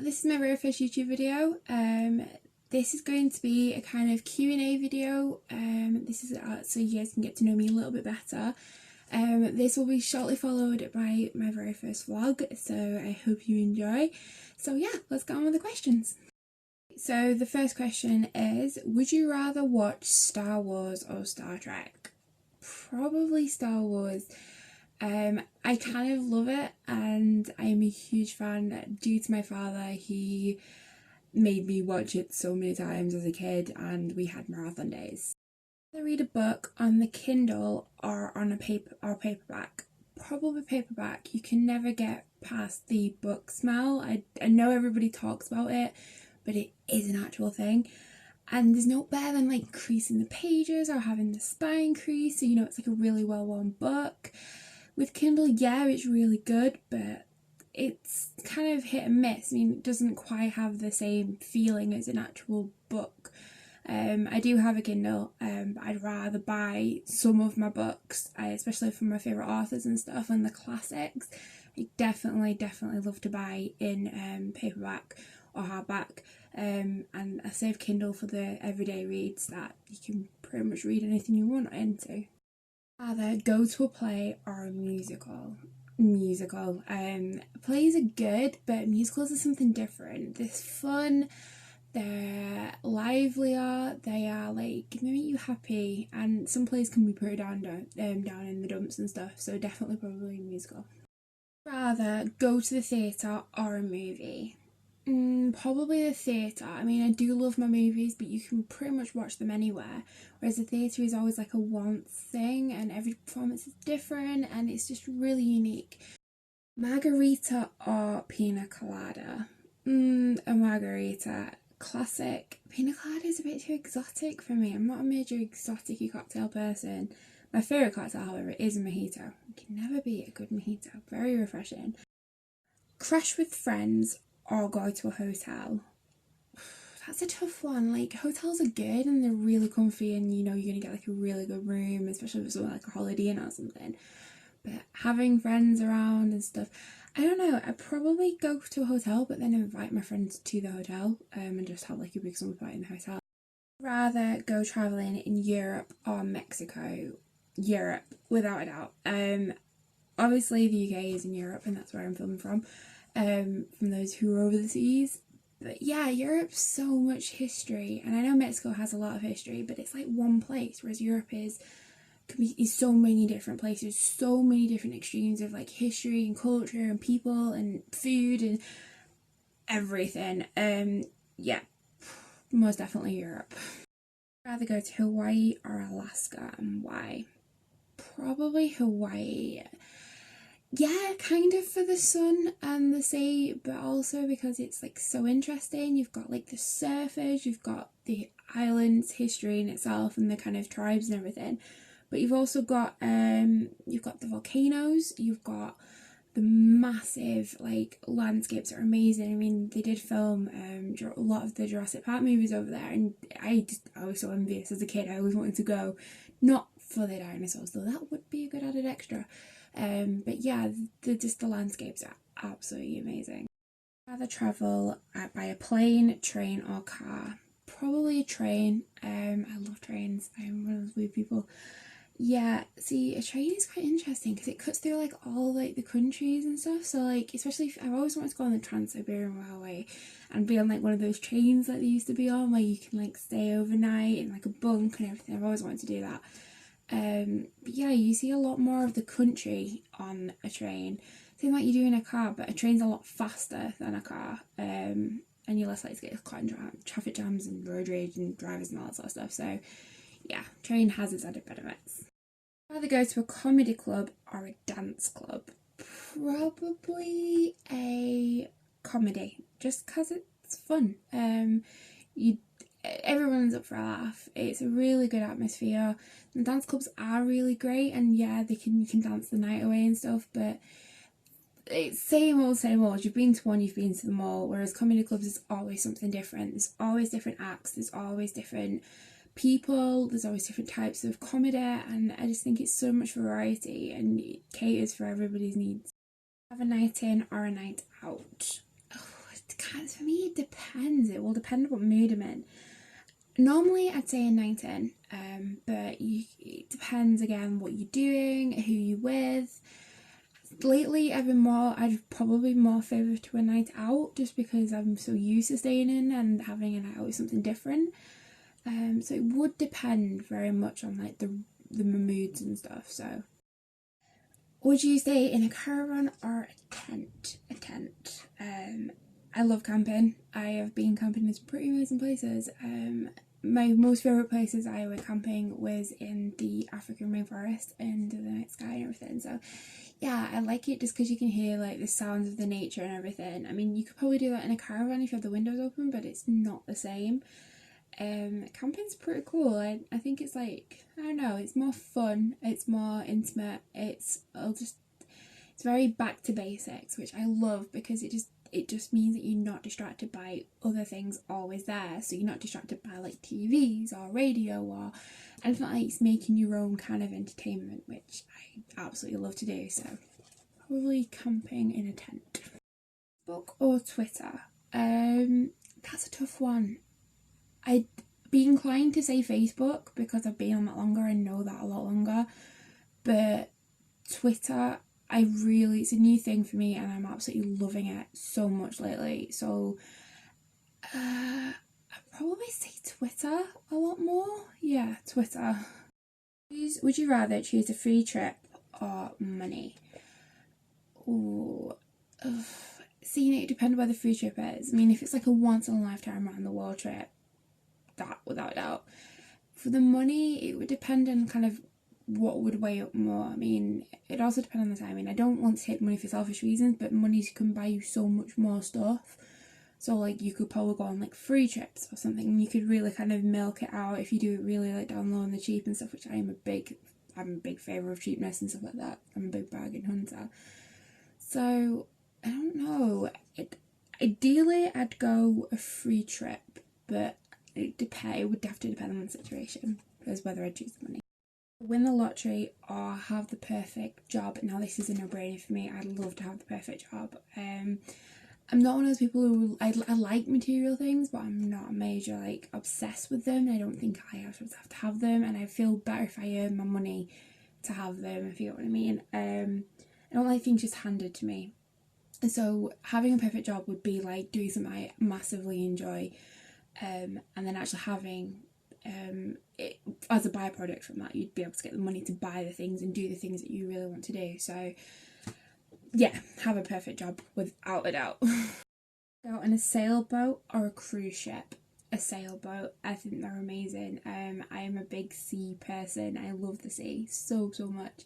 this is my very first YouTube video. This is going to be a kind of Q&A video. This is so you guys can get to know me a little bit better. This will be shortly followed by my very first vlog, so I hope you enjoy. So yeah, let's get on with the questions. So the first question is, would you rather watch Star Wars or Star Trek? Probably Star Wars. I kind of love it, and I am a huge fan due to my father. He made me watch it so many times as a kid, and we had marathon days. I read a book on the Kindle or on a paperback. Probably paperback. You can never get past the book smell. I know everybody talks about it, but it is an actual thing. And there's no better than like creasing the pages or having the spine crease, so you know it's like a really well-worn book. With Kindle, yeah, it's really good, but it's kind of hit and miss. I mean, it doesn't quite have the same feeling as an actual book. I do have a Kindle, but I'd rather buy some of my books, especially from my favourite authors and stuff, and the classics. I definitely love to buy in paperback or hardback, and I save Kindle for the everyday reads that you can pretty much read anything you want into. Either go to a play or a musical. Plays are good, but musicals are something different. They're fun, they're livelier, they are like, they make you happy, and some plays can be pretty down in the dumps and stuff, so definitely probably a musical. Rather go to the theatre or a movie. Probably the theatre. I mean, I do love my movies, but you can pretty much watch them anywhere, whereas the theatre is always like a once thing, and every performance is different, and it's just really unique. Margarita or pina colada? A margarita. Classic. Pina colada is a bit too exotic for me. I'm not a major exotic-y cocktail person. My favourite cocktail, however, is a mojito. You can never beat a good mojito. Very refreshing. Crash with friends or go to a hotel. That's a tough one. Like, hotels are good and they're really comfy, and you know you're gonna get like a really good room, especially if it's something like a Holiday Inn or something. But having friends around and stuff, I don't know, I'd probably go to a hotel but then invite my friends to the hotel and just have like a big summer party in the hotel. Rather go travelling in Europe or Mexico. Europe, without a doubt. Obviously the UK is in Europe and that's where I'm filming from those who are over the seas. But yeah, Europe's so much history, and I know Mexico has a lot of history, but it's like one place, whereas Europe is so many different places, so many different extremes of like history and culture and people and food and everything. Yeah, most definitely Europe. I'd rather go to Hawaii or Alaska, and why? Probably Hawaii. Yeah, kind of for the sun and the sea, but also because it's like so interesting. You've got like the surfers, you've got the island's history in itself and the kind of tribes and everything, but you've also got the volcanoes, you've got the massive like landscapes that are amazing. I mean, they did film a lot of the Jurassic Park movies over there, and I was so envious as a kid. I always wanted to go, not for the dinosaurs though, that would be a good added extra. But yeah, the landscapes are absolutely amazing. I'd rather travel by a plane, train or car. Probably a train. I love trains. I'm one of those weird people. Yeah, see, a train is quite interesting because it cuts through like all like the countries and stuff. So like, especially if I've always wanted to go on the Trans-Siberian Railway and be on like one of those trains that they used to be on, where you can like stay overnight in like a bunk and everything. I've always wanted to do that. But yeah, you see a lot more of the country on a train. Same like you do in a car, but a train's a lot faster than a car, and you're less likely to get caught in traffic jams and road rage and drivers and all that sort of stuff. So yeah, train has its added benefits. I'd rather go to a comedy club or a dance club. Probably a comedy, just because it's fun. Everyone's up for a laugh. It's a really good atmosphere. The dance clubs are really great, and yeah, you can dance the night away and stuff, but it's same old. You've been to one, you've been to them all, whereas comedy clubs is always something different. There's always different acts, there's always different people, there's always different types of comedy, and I just think it's so much variety and it caters for everybody's needs. Have a night in or a night out. for me it depends. It will depend on what mood I'm in. Normally I'd say a 9/10, but it depends again what you're doing, who you're with. Lately I'd probably more favour to a night out, just because I'm so used to staying in, and having a night out is something different. So it would depend very much on like the moods and stuff. So would you stay in a caravan or a tent? A tent. I love camping. I have been camping in some pretty amazing places. My most favourite places I went camping was in the African rainforest and the night sky and everything. So yeah, I like it just because you can hear like the sounds of the nature and everything. I mean, you could probably do that in a caravan if you have the windows open, but it's not the same. Camping's pretty cool. I think it's like, I don't know, it's more fun, it's more intimate, it's very back to basics, which I love, because it just means that you're not distracted by other things always there. So you're not distracted by like TVs or radio or anything like it's making your own kind of entertainment, which I absolutely love to do. So probably camping in a tent. Facebook or Twitter? That's a tough one. I'd be inclined to say Facebook because I've been on that longer and know that a lot longer. But Twitter, it's a new thing for me and I'm absolutely loving it so much lately. So I'd probably say Twitter a lot more. Yeah, Twitter. Would you rather choose a free trip or money? Ooh, seeing it depends where the free trip is. I mean, if it's like a once in a lifetime around the world trip, that without a doubt. For the money, it would depend on kind of what would weigh up more. I mean, it also depends on the time. I mean, I don't want to take money for selfish reasons, but money can buy you so much more stuff. So like you could probably go on like free trips or something, and you could really kind of milk it out if you do it really like down low and the cheap and stuff, which I'm a big favour of cheapness and stuff like that. I'm a big bargain hunter. So I don't know. Ideally I'd go a free trip, but it would have to depend on the situation as whether I'd choose the money. Win the lottery or have the perfect job. Now this is a no-brainer for me. I'd love to have the perfect job. I'm not one of those people who I like material things, but I'm not a major like obsessed with them. I don't think I have to have them, and I feel better if I earn my money to have them, if you know what I mean. I don't like things just handed to me. So having a perfect job would be like doing something I massively enjoy, and then actually having it as a byproduct from that, you'd be able to get the money to buy the things and do the things that you really want to do. So yeah, have a perfect job without a doubt. Go on a sailboat or a cruise ship? A sailboat. I think they're amazing. I am a big sea person. I love the sea so much.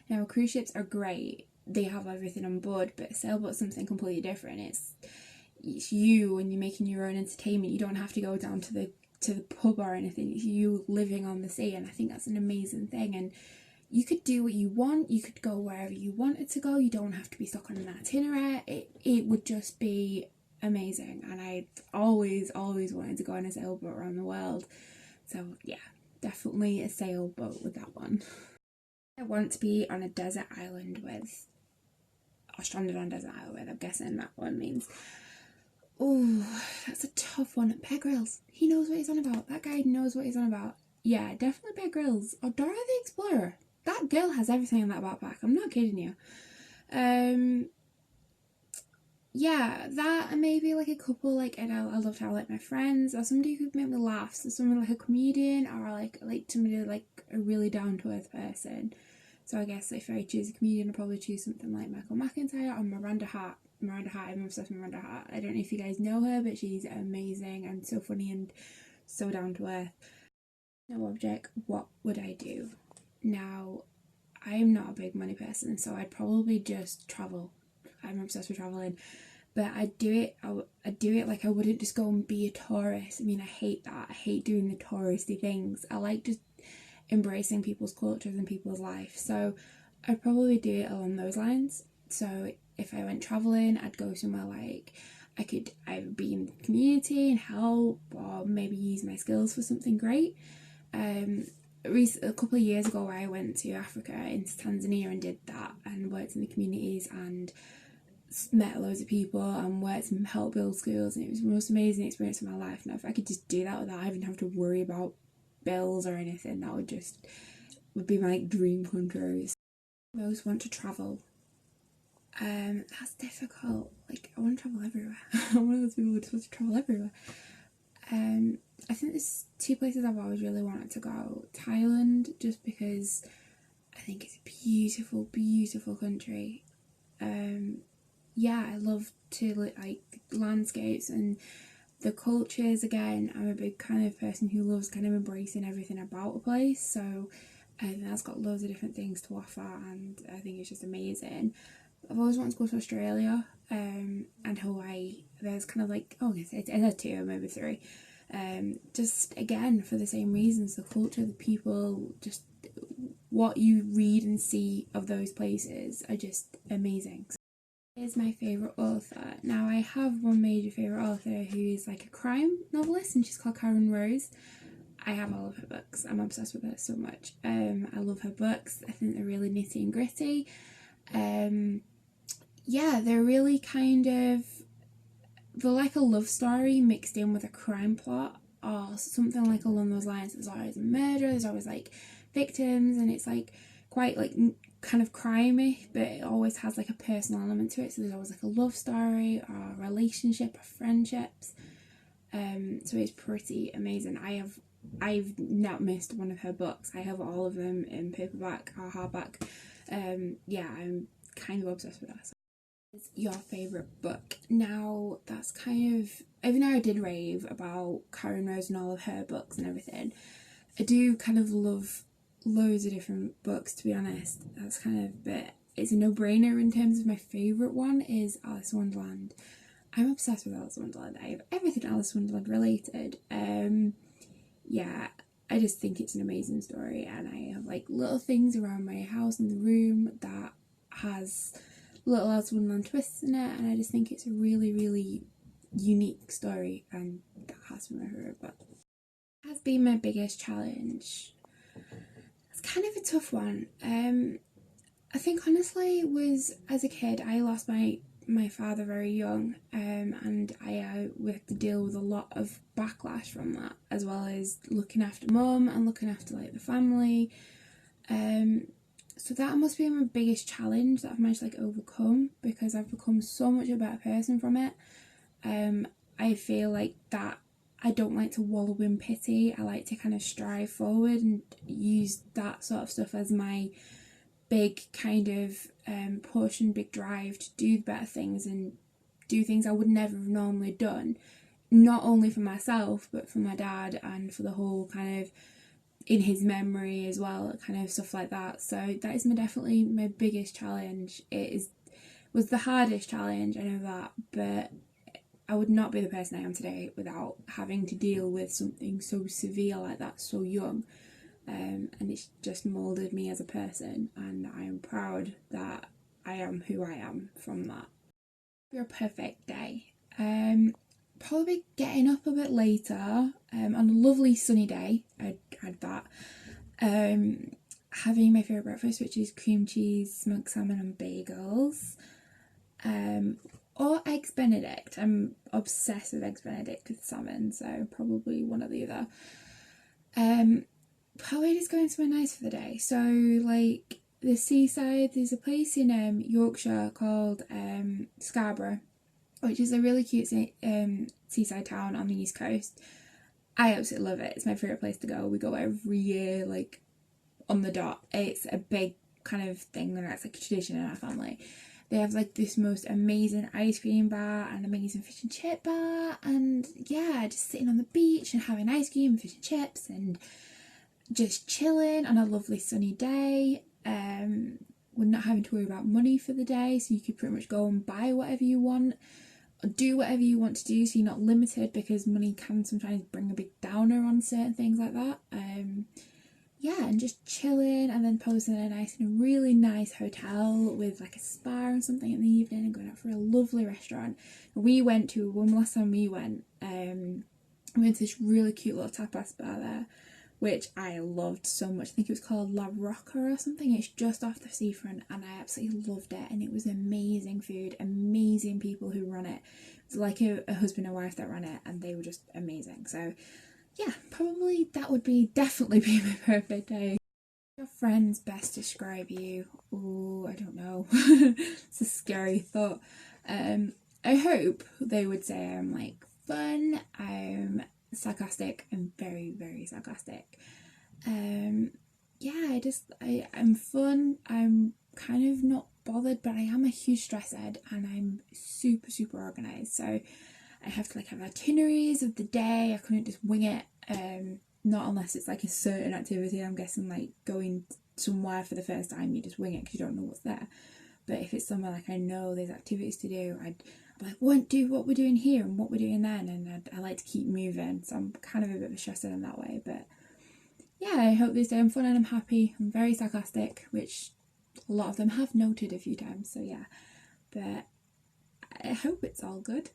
Now cruise ships are great. They have everything on board, but a sailboat's something completely different. It's you, and you're making your own entertainment. You don't have to go down to the pub or anything. It's you living on the sea, and I think that's an amazing thing. And you could do what you want. You could go wherever you wanted to go. You don't have to be stuck on an itinerary. It would just be amazing, and I always wanted to go on a sailboat around the world. So yeah, definitely a sailboat with that one. I want to be on a desert island with, or stranded on a desert island with, I'm guessing that one means. Oh, that's a tough one. Bear Grylls. He knows what he's on about. That guy knows what he's on about. Yeah, definitely Bear Grylls. Or Dora the Explorer. That girl has everything in that backpack. I'm not kidding you. Yeah, that, and maybe like a couple, like, I love to have like my friends or somebody who could make me laugh. So someone like a comedian, or like somebody like a really down to earth person. So I guess if I choose a comedian, I'd probably choose something like Michael McIntyre or Miranda Hart. I'm obsessed with Miranda Hart. I don't know if you guys know her, but she's amazing and so funny and so down to earth. No object, what would I do? Now, I am not a big money person, so I'd probably just travel. I'm obsessed with traveling, but I'd do it like I wouldn't just go and be a tourist. I mean, I hate that. I hate doing the touristy things. I like just embracing people's cultures and people's life. So I'd probably do it along those lines. So if I went traveling, I'd go somewhere like I would be in the community and help, or maybe use my skills for something great. A couple of years ago, I went to Africa, into Tanzania, and did that and worked in the communities, and met loads of people and worked and helped build schools, and it was the most amazing experience of my life. And if I could just do that without having to have to worry about bills or anything, that would be my dream come true. I always want to travel. That's difficult. Like, I want to travel everywhere. I'm one of those people who just wants to travel everywhere. I think there's two places I've always really wanted to go. Thailand, just because I think it's a beautiful, beautiful country. Yeah, I love to look like landscapes and the cultures. Again, I'm a big kind of person who loves kind of embracing everything about a place, so that's got loads of different things to offer, and I think it's just amazing. I've always wanted to go to Australia and Hawaii. There's kind of like, it's 2 or maybe 3. Just again for the same reasons, the culture, the people, just what you read and see of those places are just amazing. Is my favourite author. Now, I have one major favourite author who is like a crime novelist, and she's called Carmen Rose. I have all of her books. I'm obsessed with her so much. I love her books. I think they're really nitty and gritty. Yeah, they're really they're like a love story mixed in with a crime plot or something like along those lines. There's always a murder, there's always like victims, and it's like quite like kind of crimey, but it always has like a personal element to it. So there's always like a love story or a relationship or friendships. So it's pretty amazing. I've not missed one of her books. I have all of them in paperback or hardback. Yeah, I'm kind of obsessed with that. So what's your favourite book? Now, that's kind of, even though I did rave about Karen Rose and all of her books and everything, I do kind of love loads of different books, to be honest. That's kind of, but it's a no-brainer in terms of my favourite one is Alice in Wonderland. I'm obsessed with Alice in Wonderland. I have everything Alice in Wonderland related. Yeah, I just think it's an amazing story, and I have like little things around my house in the room that has little Alice in Wonderland twists in it, and I just think it's a really, really unique story, and that has been my favourite book. It has been my biggest challenge. It's kind of a tough one. I think honestly was, as a kid, I lost my father very young, and I had to deal with a lot of backlash from that, as well as looking after mum and looking after like the family. So that must be my biggest challenge that I've managed to like overcome, because I've become so much a better person from it. I feel like that I don't like to wallow in pity. I like to kind of strive forward and use that sort of stuff as my big kind of push and big drive to do better things and do things I would never have normally done, not only for myself but for my dad and for the whole kind of in his memory as well, kind of stuff like that. So that is definitely my biggest challenge. Was the hardest challenge, I know that, but I would not be the person I am today without having to deal with something so severe like that so young. And it's just moulded me as a person, and I am proud that I am who I am from that. For a perfect day, probably getting up a bit later on a lovely sunny day. I'd add that. Having my favourite breakfast, which is cream cheese, smoked salmon and bagels. Or eggs benedict. I'm obsessed with eggs benedict with salmon, so probably one or the other. Probably just going somewhere nice for the day. So like the seaside, there's a place in Yorkshire called Scarborough, which is a really cute seaside town on the east coast. I absolutely love it. It's my favourite place to go. We go every year, like on the dot. It's a big kind of thing, and it's like a tradition in our family. They have like this most amazing ice cream bar and amazing fish and chip bar, and yeah, just sitting on the beach and having ice cream and fish and chips and just chilling on a lovely sunny day. We're not having to worry about money for the day, so you could pretty much go and buy whatever you want or do whatever you want to do, so you're not limited, because money can sometimes bring a big downer on certain things like that. Yeah, and just chilling, and then posing in a really nice hotel with like a spa or something in the evening, and going out for a lovely restaurant. Last time we went to this really cute little tapas bar there, which I loved so much. I think it was called La Rocca or something. It's just off the seafront, and I absolutely loved it. And it was amazing food, amazing people who run it. It was like a husband and wife that ran it, and they were just amazing. So yeah, probably that would definitely be my perfect day. Your friends best describe you? Oh, I don't know. It's a scary thought. I hope they would say I'm like fun, I'm sarcastic, I'm very, very sarcastic. Yeah, I'm fun, I'm kind of not bothered, but I am a huge stress head, and I'm super, super organised. So I have to like have itineraries of the day. I couldn't just wing it. Not unless it's like a certain activity. I'm guessing like going somewhere for the first time, you just wing it because you don't know what's there. But if it's somewhere like I know there's activities to do, I'd like, won't do what we're doing here and what we're doing then, and I like to keep moving. So I'm kind of a bit of a stresser in that way. But yeah, I hope this day I'm fun and I'm happy. I'm very sarcastic, which a lot of them have noted a few times. So yeah, but I hope it's all good.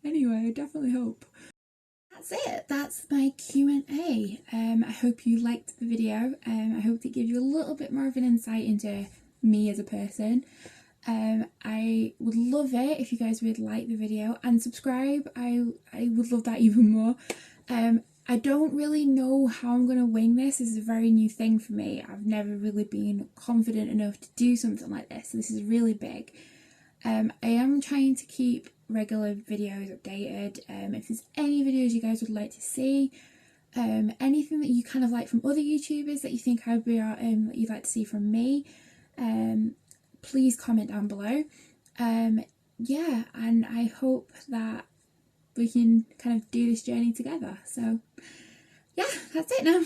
Anyway, I definitely hope. That's it. That's my Q&A. I hope you liked the video. I hope it gave you a little bit more of an insight into me as a person. I would love it if you guys would like the video and subscribe. I would love that even more. I don't really know how I'm going to wing this. This is a very new thing for me. I've never really been confident enough to do something like this. This is really big. I am trying to keep regular videos updated. If there's any videos you guys would like to see, anything that you kind of like from other YouTubers that you think that you'd like to see from me, please comment down below. Yeah, and I hope that we can kind of do this journey together. So yeah, that's it now.